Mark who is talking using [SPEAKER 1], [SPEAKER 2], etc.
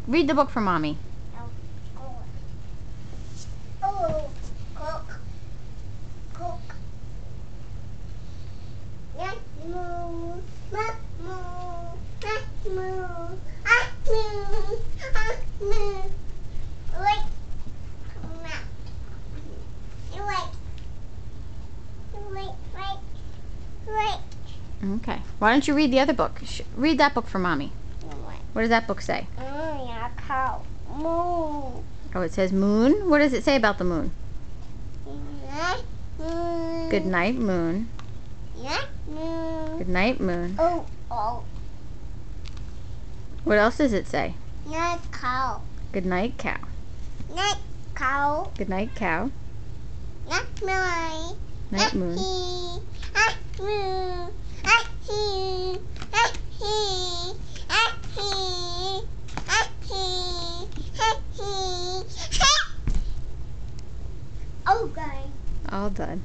[SPEAKER 1] Read the book for Mommy.
[SPEAKER 2] Oh, cook. Moo, moo, moo, moo. Wait, wait.
[SPEAKER 1] Okay. Why don't you read the other book? Read that book for Mommy. What does that book say?
[SPEAKER 2] Yeah, cow. Moo.
[SPEAKER 1] Oh, it says moon? What does it say about the moon? Good night, moon. Good night, moon.
[SPEAKER 2] Oh.
[SPEAKER 1] What else does it say?
[SPEAKER 2] Night cow.
[SPEAKER 1] Good night, cow.
[SPEAKER 2] Night cow.
[SPEAKER 1] Good night, cow.
[SPEAKER 2] Night moon.
[SPEAKER 1] Night, moon.
[SPEAKER 2] Okay.
[SPEAKER 1] All done.